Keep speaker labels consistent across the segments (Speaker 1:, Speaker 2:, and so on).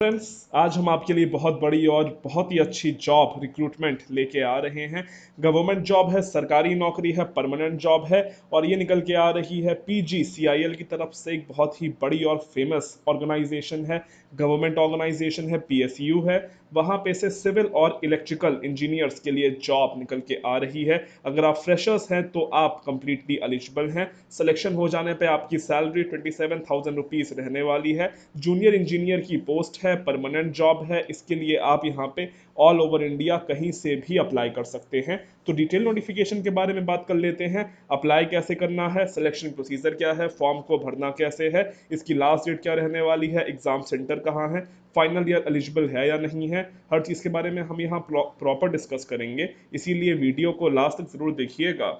Speaker 1: Friends, आज हम आपके लिए बहुत बड़ी और बहुत ही अच्छी जॉब रिक्रूटमेंट लेके आ रहे हैं। गवर्नमेंट जॉब है, सरकारी नौकरी है, परमानेंट जॉब है और ये निकल के आ रही है PGCIL की तरफ से। एक बहुत ही बड़ी और फेमस ऑर्गेनाइजेशन है, गवर्नमेंट ऑर्गेनाइजेशन है, PSU है। वहाँ पे से सिविल और इलेक्ट्रिकल इंजीनियर्स के लिए जॉब निकल के आ रही है। अगर आप फ्रेशर्स हैं तो आप कंप्लीटली एलिजिबल हैं। सिलेक्शन हो जाने पे आपकी सैलरी 27,000 रुपीज़ रहने वाली है। जूनियर इंजीनियर की पोस्ट है, परमानेंट जॉब है। इसके लिए आप यहाँ पे ऑल ओवर इंडिया कहीं से भी अप्लाई कर सकते हैं। तो डिटेल नोटिफिकेशन के बारे में बात कर लेते हैं। अप्लाई कैसे करना है, सिलेक्शन प्रोसीजर क्या है, फॉर्म को भरना कैसे है, इसकी लास्ट डेट क्या रहने वाली है, एग्जाम सेंटर कहाँ है, फाइनल ईयर एलिजिबल है या नहीं है, हर चीज़ के बारे में हम यहाँ प्रॉपर डिस्कस करेंगे। इसीलिए वीडियो को लास्ट तक जरूर देखिएगा।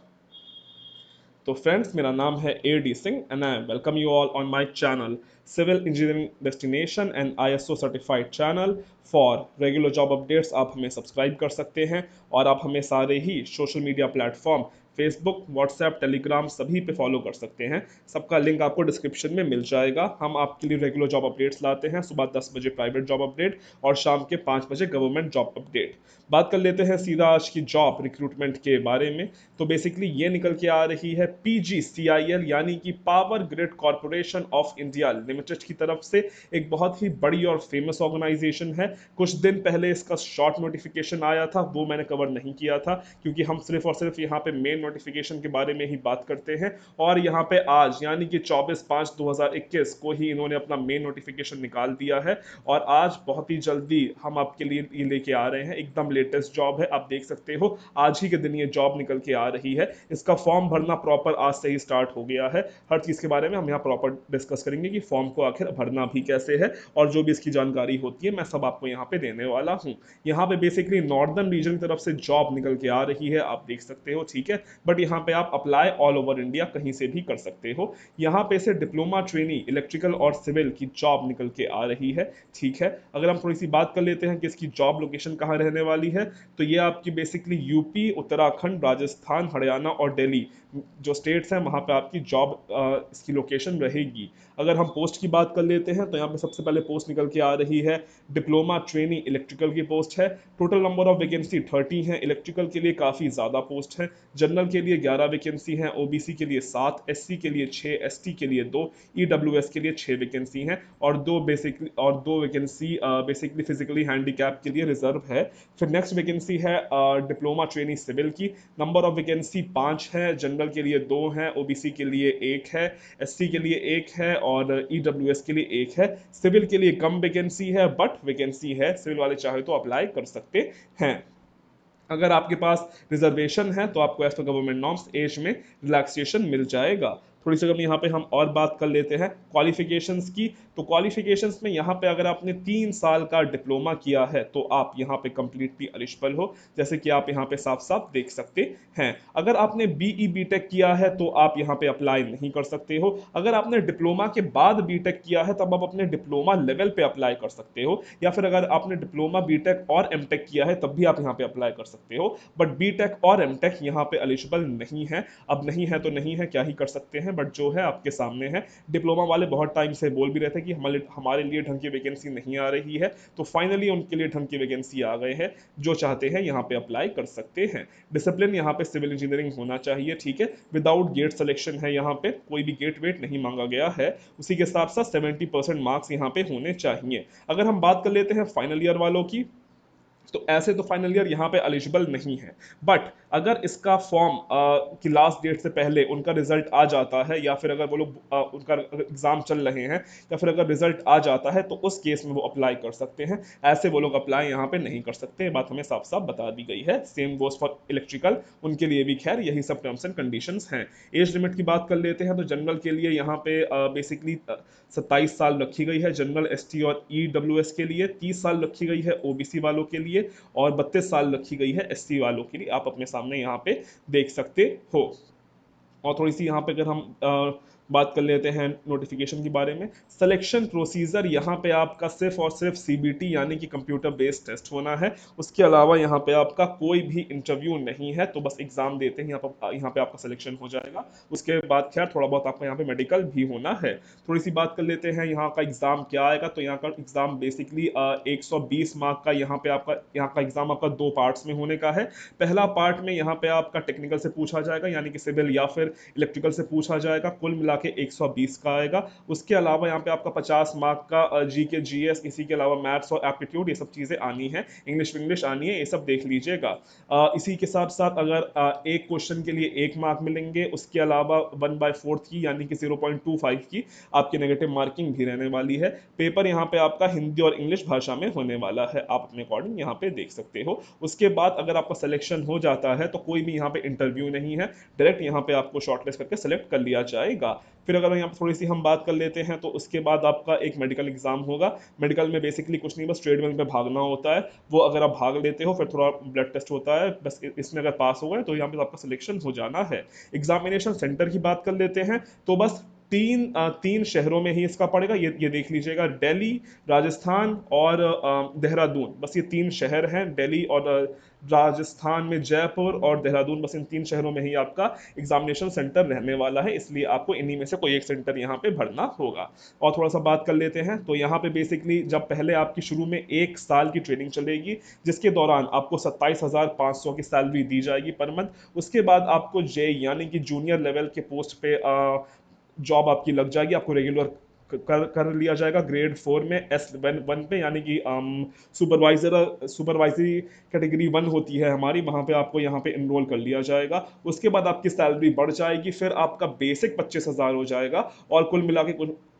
Speaker 1: तो फ्रेंड्स, मेरा नाम है A D Singh and I welcome you all on my channel civil engineering destination and ISO certified channel. For regular job updates आप हमें सब्सक्राइब कर सकते हैं और आप हमें सारे ही social media platform Facebook, WhatsApp, Telegram सभी पे फॉलो कर सकते हैं। सबका लिंक आपको डिस्क्रिप्शन में मिल जाएगा। हम आपके लिए रेगुलर जॉब अपडेट्स लाते हैं। सुबह 10 बजे प्राइवेट जॉब अपडेट और शाम के 5 बजे गवर्नमेंट जॉब अपडेट। बात कर लेते हैं सीधा आज की जॉब रिक्रूटमेंट के बारे में। तो बेसिकली ये निकल के आ रही है PGCIL यानी कि power grid corporation of India limited की तरफ से। एक बहुत ही बड़ी और फेमस ऑर्गेनाइजेशन है। कुछ दिन पहले इसका शॉर्ट नोटिफिकेशन आया था, वो मैंने कवर नहीं किया था क्योंकि हम सिर्फ और सिर्फ यहाँ पे मेन नोटिफिकेशन के बारे में ही बात करते हैं। और यहाँ पे आज यानी कि 24/5/2021 को ही इन्होंने अपना मेन नोटिफिकेशन निकाल दिया है। और आज बहुत ही जल्दी हम आपके लिए ये लेके आ रहे हैं। एकदम लेटेस्ट जॉब है, आप देख सकते हो आज ही के दिन ये जॉब निकल के आ रही है। इसका फॉर्म भरना प्रॉपर आज से ही स्टार्ट हो गया है। हर चीज़ के बारे में हम यहाँ प्रॉपर डिस्कस करेंगे कि फॉर्म को आखिर भरना भी कैसे है और जो भी इसकी जानकारी होती है मैं सब आपको यहाँ पे देने वाला हूँ। यहाँ पे बेसिकली नॉर्दर्न रीजन की तरफ से जॉब निकल के आ रही है, आप देख सकते हो, ठीक है। बट यहाँ पे आप अप्लाई ऑल ओवर इंडिया कहीं से भी कर सकते हो। यहाँ पे से डिप्लोमा ट्रेनी इलेक्ट्रिकल और सिविल की जॉब निकल के आ रही है, ठीक है। अगर हम थोड़ी सी बात कर लेते हैं कि इसकी जॉब लोकेशन कहाँ रहने वाली है, तो ये आपकी बेसिकली यूपी, उत्तराखंड, राजस्थान, हरियाणा और दिल्ली जो स्टेट्स हैं वहाँ पे आपकी जॉब इसकी लोकेशन रहेगी। अगर हम पोस्ट की बात कर लेते हैं तो यहाँ पे सबसे पहले पोस्ट निकल के आ रही है डिप्लोमा ट्रेनी इलेक्ट्रिकल की पोस्ट है। टोटल नंबर ऑफ वैकेंसी 30 है। इलेक्ट्रिकल के लिए काफ़ी ज़्यादा पोस्ट है। जनरल के लिए 11 वैकेंसी हैं, OBC के लिए 7, SC के लिए 6, ST के लिए 2, EWS के लिए 6 वैकेंसी हैं और दो वैकेंसी बेसिकली फिजिकली हैंडीकैप के लिए रिजर्व है। फिर नेक्स्ट वैकेंसी है डिप्लोमा ट्रेनी सिविल की। नंबर ऑफ वैकेंसी 5 है। जनरल के लिए 2 हैं, OBC के लिए 1 है, SC के लिए 1 है और EWS के लिए 1 है। सिविल के लिए कम वैकेंसी है बट वैकेंसी है, सिविल वाले चाहे तो अप्लाई कर सकते हैं। अगर आपके पास रिजर्वेशन है तो आपको एज पर गवर्नमेंट नॉर्म्स एज में रिलैक्सेशन मिल जाएगा। थोड़ी सी अगर यहाँ पे हम और बात कर लेते हैं क्वालिफिकेशंस की, तो क्वालिफिकेशंस में यहाँ पे अगर आपने 3 साल का डिप्लोमा किया है तो आप यहाँ पे कंप्लीटली एलिजिबल हो, जैसे कि आप यहाँ पे साफ साफ देख सकते हैं। अगर आपने BE BTech किया है तो आप यहाँ पे अप्लाई नहीं कर सकते हो। अगर आपने डिप्लोमा के बाद BTech किया है तब आप अपने डिप्लोमा लेवल पे अप्लाई कर सकते हो, या फिर अगर आपने डिप्लोमा BTech और MTech किया है तब भी आप यहाँ पे अप्लाई कर सकते हो। बट BTech और MTech यहाँ पे एलिजिबल नहीं है। अब नहीं है तो नहीं है, क्या ही कर सकते हैं, बट जो है आपके सामने है। डिप्लोमा वाले बहुत टाइम से बोल भी रहे थे कि हमारे लिए ढंग की वैकेंसी नहीं आ रही है, तो फाइनली उनके लिए ढंग की वैकेंसी आ गए हैं। जो चाहते हैं यहाँ पे अप्लाई कर सकते हैं। डिसिप्लिन यहाँ पे सिविल इंजीनियरिंग होना चाहिए, ठीक है। विदाउट गेट सिलेक्शन है, यहाँ पे कोई भी गेट वेट नहीं मांगा गया है। उसी के साथ साथ 70% मार्क्स यहाँ पे होने चाहिए। अगर हम बात कर लेते हैं फाइनल ईयर वालों की, तो ऐसे तो फाइनल ईयर यहाँ पे एलिजिबल नहीं है। बट अगर इसका फॉर्म की लास्ट डेट से पहले उनका रिजल्ट आ जाता है, या फिर अगर वो लोग उनका एग्जाम चल रहे हैं, या फिर अगर रिजल्ट आ जाता है तो उस केस में वो अप्लाई कर सकते हैं। ऐसे वो लोग अप्लाई यहाँ पे नहीं कर सकते, बात हमें साफ साफ बता दी गई है। सेम गोज फॉर इलेक्ट्रिकल, उनके लिए भी खैर यही सब टर्म्स एंड कंडीशंस हैं। एज लिमिट की बात कर लेते हैं तो जनरल के लिए यहाँ पे बेसिकली 27 साल रखी गई है जनरल, ST और EWS के लिए। 30 साल रखी गई है OBC वालों के लिए और 32 साल रखी गई है SC वालों के लिए। आप अपने सामने यहाँ पे देख सकते हो। और थोड़ी सी यहाँ पे अगर हम बात कर लेते हैं नोटिफिकेशन के बारे में। सिलेक्शन प्रोसीजर यहाँ पे आपका सिर्फ और सिर्फ सीबीटी यानी कि कंप्यूटर बेस्ड टेस्ट होना है। उसके अलावा यहाँ पे आपका कोई भी इंटरव्यू नहीं है, तो बस एग्जाम देते हैं यहाँ पे आपका सिलेक्शन हो जाएगा। उसके बाद खैर थोड़ा बहुत आपका यहाँ पे मेडिकल भी होना है। थोड़ी सी बात कर लेते हैं यहाँ का एग्जाम क्या आएगा। तो यहाँ का एग्जाम बेसिकली 120 मार्क का यहाँ का एग्जाम आपका दो पार्ट्स में होने का है। पहला पार्ट में यहाँ पे आपका टेक्निकल से पूछा जाएगा यानी कि सिविल या फिर इलेक्ट्रिकल से पूछा जाएगा, कुल मिला के 120 का आएगा। उसके अलावा यहाँ पे आपका 50 मार्क का जीके जीएस, इसी के अलावा मैथ्स और एप्टीट्यूड ये सब चीज़ें आनी है, इंग्लिश आनी है, ये सब देख लीजिएगा। इसी के साथ साथ अगर एक क्वेश्चन के लिए 1 मार्क मिलेंगे, उसके अलावा 1/4 की यानी कि 0.25 की आपकी नेगेटिव मार्किंग भी रहने वाली है। पेपर यहाँ पे आपका हिंदी और इंग्लिश भाषा में होने वाला है, आप अपने अकॉर्डिंग यहाँ पे देख सकते हो। उसके बाद अगर आपका सिलेक्शन हो जाता है तो कोई भी यहाँ पे इंटरव्यू नहीं है, डायरेक्ट यहाँ पे आपको शॉर्टलिस्ट करके सेलेक्ट कर लिया जाएगा। फिर अगर यहाँ पे थोड़ी सी हम बात कर लेते हैं तो उसके बाद आपका एक मेडिकल एग्जाम होगा। मेडिकल में बेसिकली कुछ नहीं, बस ट्रेडमिल पे भागना होता है। वो अगर आप भाग लेते हो फिर थोड़ा ब्लड टेस्ट होता है, बस इसमें अगर पास हो गए तो यहाँ पे आपका सिलेक्शन हो जाना है। एग्जामिनेशन सेंटर की बात कर लेते हैं तो बस तीन शहरों में ही इसका पड़ेगा, ये देख लीजिएगा, दिल्ली, राजस्थान और देहरादून। बस ये 3 शहर हैं, दिल्ली और राजस्थान में जयपुर और देहरादून, बस इन 3 शहरों में ही आपका एग्जामिनेशन सेंटर रहने वाला है, इसलिए आपको इन्हीं में से कोई एक सेंटर यहाँ पे भरना होगा। और थोड़ा सा बात कर लेते हैं तो यहाँ पे बेसिकली जब पहले आपकी शुरू में 1 साल की ट्रेनिंग चलेगी, जिसके दौरान आपको 27,500 की सैलरी दी जाएगी पर मंथ। उसके बाद आपको जे यानी कि जूनियर लेवल के पोस्ट पे जॉब आपकी लग जाएगी, आपको रेगुलर कर लिया जाएगा ग्रेड 4 में S1 पे, यानी कि सुपरवाइजरी कैटेगरी 1 होती है हमारी, वहाँ पे आपको यहाँ पे इनरोल कर लिया जाएगा। उसके बाद आपकी सैलरी बढ़ जाएगी, फिर आपका बेसिक 25,000 हो जाएगा और कुल मिला के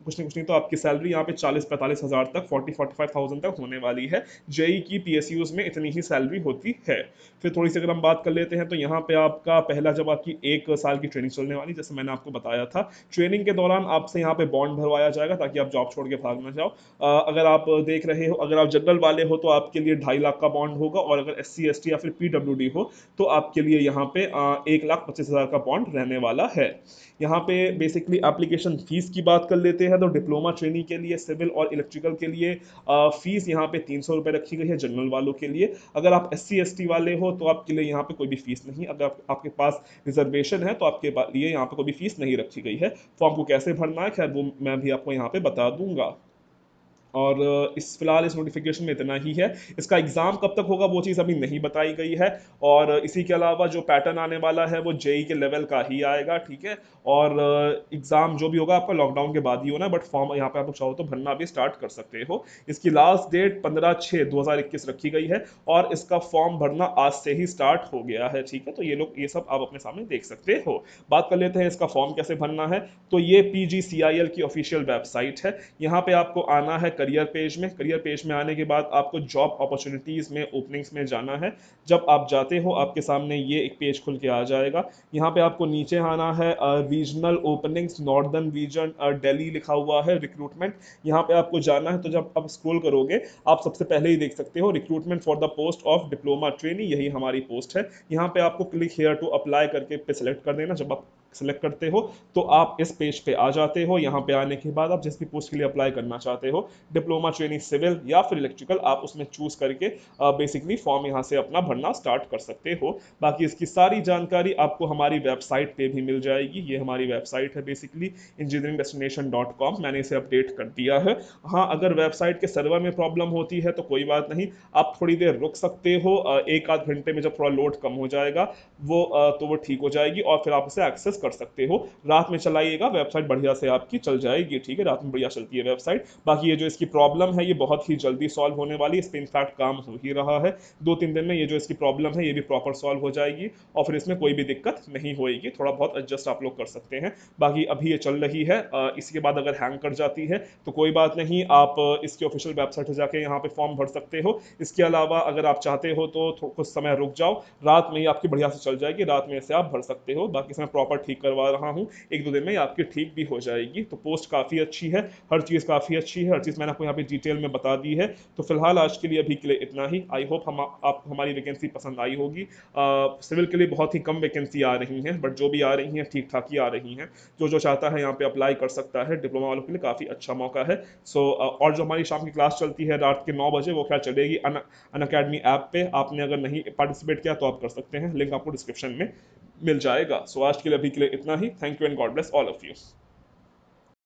Speaker 1: कुछ नहीं तो आपकी सैलरी यहाँ पे 40-45 हज़ार तक, 40-45,000 तक होने वाली है। जेई की पीएसयूज में इतनी ही सैलरी होती है। फिर थोड़ी सी अगर हम बात कर लेते हैं तो यहाँ पे आपका पहला जब आपकी 1 साल की ट्रेनिंग चलने वाली, जैसे मैंने आपको बताया था, ट्रेनिंग के दौरान आपसे यहाँ पे बॉन्ड भरवाया जाएगा ताकि आप जॉब छोड़ के भाग ना जाओ। अगर आप देख रहे हो, अगर आप जनरल वाले हो तो आपके लिए 2.5 लाख का बॉन्ड होगा, और अगर SC ST या फिर PWD हो तो आपके लिए यहाँ पे 1,25,000 का बॉन्ड रहने वाला है। यहाँ पे बेसिकली एप्लीकेशन फीस की बात कर लेते हैं तो डिप्लोमा ट्रेनिंग के लिए, सिविल और इलेक्ट्रिकल के लिए फीस यहाँ पे 300 रुपये रखी गई है जनरल वालों के लिए। अगर आप SC ST वाले हो तो आपके लिए यहाँ पे कोई भी फीस नहीं। अगर आपके पास रिजर्वेशन है तो आपके लिए यहाँ पे कोई भी फीस नहीं रखी गई है। फॉर्म को कैसे भरना है खैर वो मैं भी आपको यहाँ पे बता दूंगा। और इस फिलहाल इस नोटिफिकेशन में इतना ही है। इसका एग्जाम कब तक होगा वो चीज़ अभी नहीं बताई गई है। और इसी के अलावा जो पैटर्न आने वाला है वो जेई के लेवल का ही आएगा, ठीक है। और एग्जाम जो भी होगा आपका लॉकडाउन के बाद ही होना है, बट फॉर्म यहाँ पे आप चाहो तो भरना भी स्टार्ट कर सकते हो। इसकी लास्ट डेट 15/6/2021 रखी गई है और इसका फॉर्म भरना आज से ही स्टार्ट हो गया है, ठीक है। तो ये सब आप अपने सामने देख सकते हो। बात कर लेते हैं इसका फॉर्म कैसे भरना है। तो ये PGCIL की ऑफिशियल वेबसाइट है। यहाँ पे आपको आना है करियर पेज में। करियर पेज में आने के बाद आपको जॉब अपॉर्चुनिटीज में, ओपनिंग्स में जाना है। जब आप जाते हो आपके सामने ये एक पेज खुल के आ जाएगा। यहाँ पे आपको नीचे आना है, regional openings northern region Delhi लिखा हुआ है, रिक्रूटमेंट। यहाँ पे आपको जाना है, तो जब आप स्क्रॉल करोगे आप सबसे पहले ही देख सकते हो recruitment for the post of diploma trainee, यही हमारी पोस्ट है। यहाँ पे आपको क्लिक हेयर टू अप्लाई करके पे सिलेक्ट कर देना। जब आप सेलेक्ट करते हो तो आप इस पेज पे आ जाते हो। यहाँ पे आने के बाद आप जिस भी पोस्ट के लिए अप्लाई करना चाहते हो, डिप्लोमा ट्रेनिंग सिविल या फिर इलेक्ट्रिकल, आप उसमें चूज करके बेसिकली फॉर्म यहाँ से अपना भरना स्टार्ट कर सकते हो। बाकी इसकी सारी जानकारी आपको हमारी वेबसाइट पे भी मिल जाएगी। ये हमारी वेबसाइट है बेसिकली engineeringdestination.com, मैंने इसे अपडेट कर दिया है। हाँ, अगर वेबसाइट के सर्वर में प्रॉब्लम होती है तो कोई बात नहीं, आप थोड़ी देर रुक सकते हो। 1 आध घंटे में जब थोड़ा लोड कम हो जाएगा तो वो ठीक हो जाएगी और फिर आप उसे एक्सेस कर सकते हो। रात में चलाइएगा, वेबसाइट बढ़िया से आपकी चल जाएगी, ठीक है। रात में बढ़िया चलती है वेबसाइट। बाकी ये जो इसकी प्रॉब्लम है ये बहुत ही जल्दी सॉल्व होने वाली है, इस पर इनफैक्ट काम हो ही रहा है। 2-3 दिन में ये जो इसकी प्रॉब्लम है ये भी प्रॉपर सॉल्व हो जाएगी और फिर इसमें कोई भी दिक्कत नहीं होएगी। थोड़ा बहुत एडजस्ट आप लोग कर सकते हैं। बाकी अभी ये चल रही है, इसके बाद अगर हैंग कर जाती है तो कोई बात नहीं, आप इसकी ऑफिशियल वेबसाइट पर जाके यहाँ पे फॉर्म भर सकते हो। इसके अलावा अगर आप चाहते हो तो कुछ समय रुक जाओ, रात में ही आपकी बढ़िया से चल जाएगी, रात में इसे आप भर सकते हो। बाकी इसमें प्रॉपर ठीक ठीक करवा रहा हूँ, 1-2 दिन में ये आपकी ठीक भी हो जाएगी। तो पोस्ट काफ़ी अच्छी है, हर चीज़ काफ़ी अच्छी है, हर चीज़ मैंने आपको यहाँ पे डिटेल में बता दी है। तो फिलहाल आज के लिए अभी के लिए इतना ही। आई होप हम आप हमारी वैकेंसी पसंद आई होगी। सिविल के लिए बहुत ही कम वैकेंसी आ रही हैं, बट जो भी आ रही हैं ठीक ठाक ही आ रही हैं। जो चाहता है यहाँ पे अप्लाई कर सकता है, डिप्लोमा वालों के लिए काफ़ी अच्छा मौका है। सो और जो हमारी शाम की क्लास चलती है रात के 9 बजे, वो खैर चलेगी अनअकैडमी ऐप पे। आपने अगर नहीं पार्टिसिपेट किया तो आप कर सकते हैं, लिंक आपको डिस्क्रिप्शन में मिल जाएगा। सो आज के लिए अभी के लिए इतना ही। Thank you and God bless all of you.